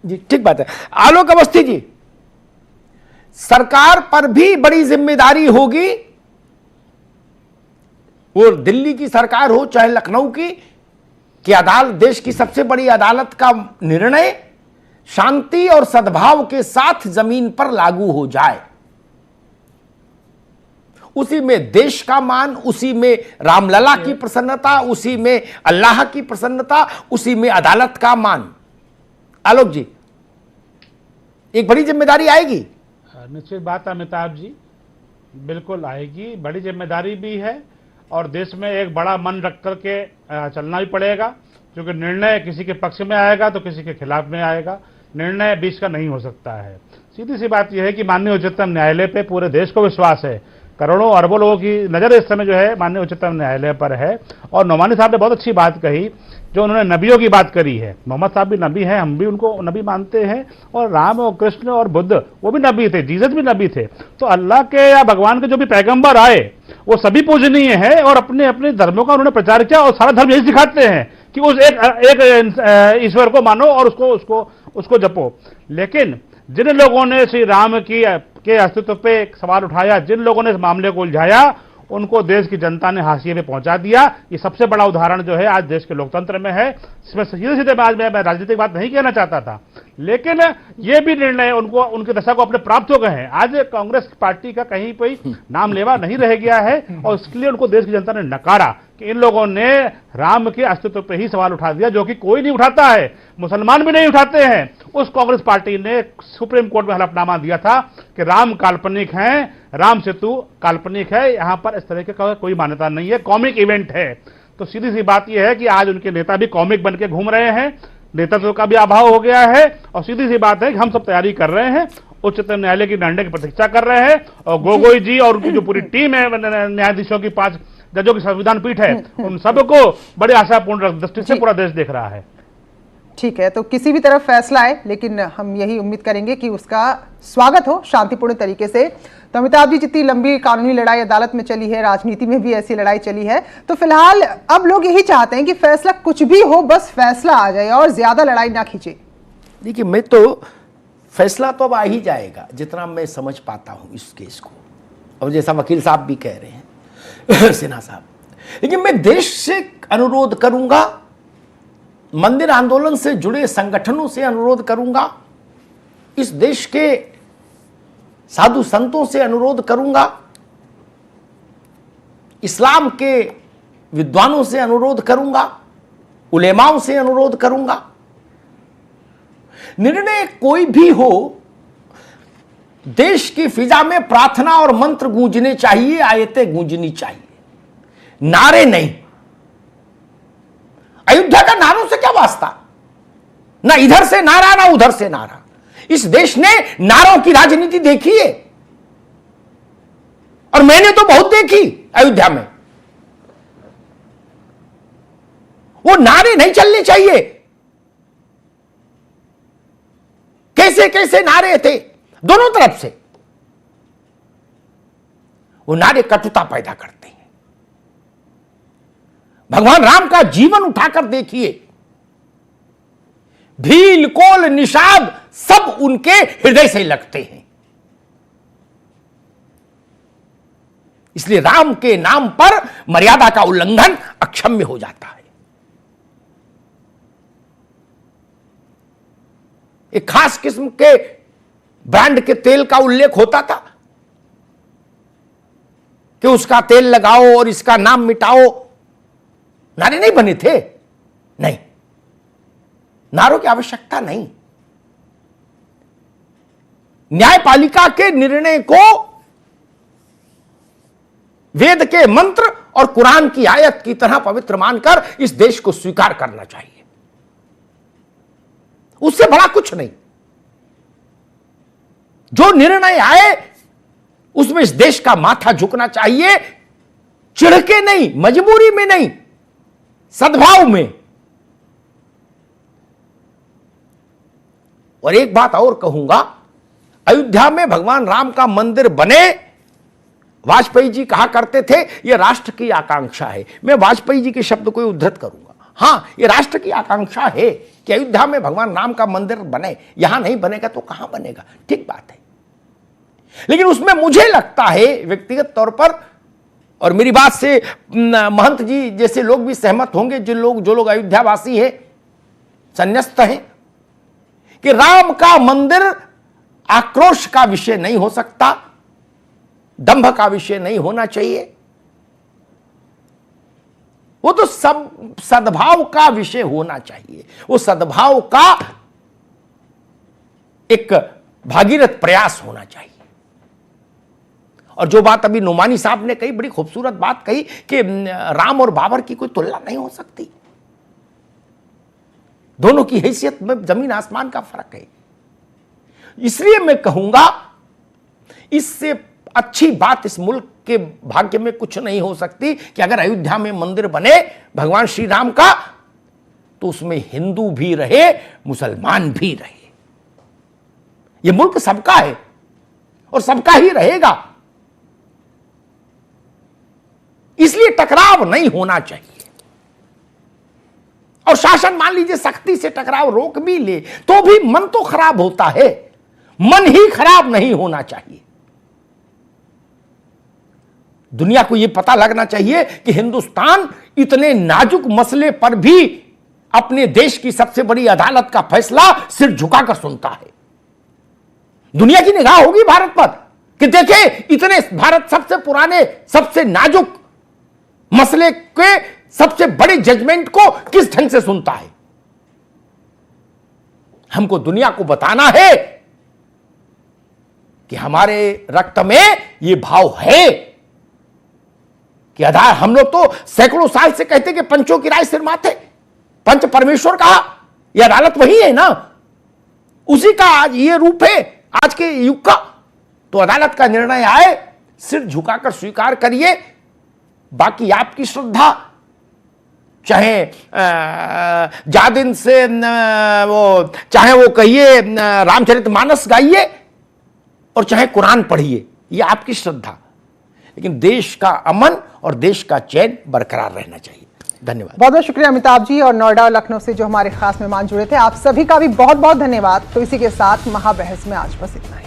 जी ठीक बात है। आलोक अवस्थी जी, सरकार पर भी बड़ी जिम्मेदारी होगी, वो दिल्ली की सरकार हो चाहे लखनऊ की, कि अदालत, देश की सबसे बड़ी अदालत का निर्णय शांति और सद्भाव के साथ जमीन पर लागू हो जाए। उसी में देश का मान, उसी में रामलला की प्रसन्नता, उसी में अल्लाह की प्रसन्नता, उसी में अदालत का मान। आलोक जी, एक बड़ी जिम्मेदारी आएगी। निश्चित बात है अमिताभ जी, बिल्कुल आएगी, बड़ी जिम्मेदारी भी है और देश में एक बड़ा मन रख करके चलना भी पड़ेगा, क्योंकि निर्णय किसी के पक्ष में आएगा तो किसी के खिलाफ में आएगा, निर्णय बीच का नहीं हो सकता है। सीधी सी बात यह है कि माननीय उच्चतम न्यायालय पे पूरे देश को विश्वास है, करोड़ों अरबों लोगों की नजर इस समय जो है माननीय उच्चतम न्यायालय पर है। और नोमानी साहब ने बहुत अच्छी बात कही, जो उन्होंने नबियों की बात करी है। मोहम्मद साहब भी नबी हैं, हम भी उनको नबी मानते हैं, और राम और कृष्ण और बुद्ध वो भी नबी थे, जीसस भी नबी थे। तो अल्लाह के या भगवान के जो भी पैगंबर आए वो सभी पूजनीय है और अपने अपने धर्मों का उन्होंने प्रचार किया, और सारा धर्म यही सिखाते हैं कि उस एक ईश्वर को मानो और उसको जपो। लेकिन जिन लोगों ने श्री राम के अस्तित्व पे एक सवाल उठाया, जिन लोगों ने इस मामले को उलझाया, उनको देश की जनता ने हाशिए पे पहुंचा दिया। ये सबसे बड़ा उदाहरण जो है आज देश के लोकतंत्र में है। इसमें सीधे सीधे आज मैं राजनीतिक बात नहीं कहना चाहता था, लेकिन ये भी निर्णय उनको उनकी दशा को अपने प्राप्त हो गए हैं। आज कांग्रेस पार्टी का कहीं कोई नाम लेवा नहीं रह गया है, और इसके लिए उनको देश की जनता ने नकारा कि इन लोगों ने राम के अस्तित्व पर ही सवाल उठा दिया, जो कि कोई नहीं उठाता है, मुसलमान भी नहीं उठाते हैं। उस कांग्रेस पार्टी ने सुप्रीम कोर्ट में हलफनामा दिया था कि राम काल्पनिक हैं, राम सेतु काल्पनिक है, यहां पर इस तरह का कोई मान्यता नहीं है, कॉमिक इवेंट है। तो सीधी सी बात यह है कि आज उनके नेता भी कॉमिक बन के घूम रहे हैं, नेतृत्व का भी अभाव हो गया है। और सीधी सी बात है कि हम सब तैयारी कर रहे हैं, उच्चतम न्यायालय की निर्णय की प्रतीक्षा कर रहे हैं, और गोगोई जी और उनकी जो पूरी टीम है न्यायाधीशों की 5 जजों की संविधान पीठ है, उन सबको बड़े आशापूर्ण दृष्टि से पूरा देश देख रहा है। ठीक है, तो किसी भी तरफ फैसला आए, लेकिन हम यही उम्मीद करेंगे कि उसका स्वागत हो शांतिपूर्ण तरीके से। तो अमिताभ जी, जितनी लंबी कानूनी लड़ाई अदालत में चली है, राजनीति में भी ऐसी लड़ाई चली है, तो फिलहाल अब लोग यही चाहते हैं कि फैसला कुछ भी हो, बस फैसला आ जाए और ज्यादा लड़ाई ना खींचे। देखिए, मैं तो फैसला तो अब आ ही जाएगा, जितना मैं समझ पाता हूं इस केस को, और जैसा वकील साहब भी कह रहे हैं सिन्हा साहब। लेकिन मैं देश से अनुरोध करूंगा, मंदिर आंदोलन से जुड़े संगठनों से अनुरोध करूंगा, इस देश के साधु संतों से अनुरोध करूंगा, इस्लाम के विद्वानों से अनुरोध करूंगा, उलेमाओं से अनुरोध करूंगा, निर्णय कोई भी हो, देश की फिजा में प्रार्थना और मंत्र गूंजने चाहिए, आयतें गूंजनी चाहिए, नारे नहीं। अयोध्या का नारों से क्या वास्ता, ना इधर से नारा ना उधर से नारा। इस देश ने नारों की राजनीति देखी है, और मैंने तो बहुत देखी अयोध्या में। वो नारे नहीं चलने चाहिए। कैसे कैसे नारे थे दोनों तरफ से, वो नारे कटुता पैदा करते हैं। भगवान राम का जीवन उठाकर देखिए, भील कोल निषाद सब उनके हृदय से लगते हैं। इसलिए राम के नाम पर मर्यादा का उल्लंघन अक्षम्य हो जाता है। एक खास किस्म के ब्रांड के तेल का उल्लेख होता था कि उसका तेल लगाओ और इसका नाम मिटाओ। नारे नहीं बने थे, नहीं, नारों की आवश्यकता नहीं। न्यायपालिका के निर्णय को वेद के मंत्र और कुरान की आयत की तरह पवित्र मानकर इस देश को स्वीकार करना चाहिए, उससे बड़ा कुछ नहीं। जो निर्णय आए उसमें इस देश का माथा झुकना चाहिए, चिढ़ के नहीं, मजबूरी में नहीं, सद्भाव में। और एक बात और कहूंगा, अयोध्या में भगवान राम का मंदिर बने, वाजपेयी जी कहा करते थे यह राष्ट्र की आकांक्षा है। मैं वाजपेयी जी के शब्द को उद्धृत करूंगा, हां, यह राष्ट्र की आकांक्षा है। कि अयोध्या में भगवान राम का मंदिर बने, यहां नहीं बनेगा तो कहां बनेगा, ठीक बात है। लेकिन उसमें मुझे लगता है व्यक्तिगत तौर पर, और मेरी बात से महंत जी जैसे लोग भी सहमत होंगे, जो लोग अयोध्यावासी हैं, संन्यस्त हैं, कि राम का मंदिर आक्रोश का विषय नहीं हो सकता, दंभ का विषय नहीं होना चाहिए। वो तो सब सद्भाव का विषय होना चाहिए। वो सद्भाव का एक भागीरथ प्रयास होना चाहिए। और जो बात अभी नोमानी साहब ने कही, बड़ी खूबसूरत बात कही कि राम और बाबर की कोई तुलना नहीं हो सकती, दोनों की हैसियत में जमीन आसमान का फर्क है। इसलिए मैं कहूंगा, इससे अच्छी बात इस मुल्क के भाग्य में कुछ नहीं हो सकती कि अगर अयोध्या में मंदिर बने भगवान श्री राम का, तो उसमें हिंदू भी रहे, मुसलमान भी रहे। यह मुल्क सबका है और सबका ही रहेगा, इसलिए टकराव नहीं होना चाहिए। और शासन मान लीजिए सख्ती से टकराव रोक भी ले तो भी मन तो खराब होता है, मन ही खराब नहीं होना चाहिए। दुनिया को यह पता लगना चाहिए कि हिंदुस्तान इतने नाजुक मसले पर भी अपने देश की सबसे बड़ी अदालत का फैसला सिर झुकाकर सुनता है। दुनिया की निगाह होगी भारत पर कि देखे इतने भारत सबसे पुराने, सबसे नाजुक मसले के सबसे बड़े जजमेंट को किस ढंग से सुनता है। हमको दुनिया को बताना है कि हमारे रक्त में यह भाव है कि आधार। हम लोग तो सैकड़ों साल से कहते कि पंचों की राय सिर माथे, पंच परमेश्वर कहा, यह अदालत वही है ना, उसी का आज ये रूप है आज के युग का। तो अदालत का निर्णय आए, सिर झुकाकर स्वीकार करिए, बाकी आपकी श्रद्धा। चाहे जादिन से चाहे वो कहिए रामचरितमानस गाइए और चाहे कुरान पढ़िए, ये आपकी श्रद्धा, लेकिन देश का अमन और देश का चैन बरकरार रहना चाहिए। धन्यवाद। बहुत बहुत शुक्रिया अमिताभ जी, और नोएडा और लखनऊ से जो हमारे खास मेहमान जुड़े थे, आप सभी का भी बहुत बहुत धन्यवाद। तो इसी के साथ महाबहस में आज बस इतना है।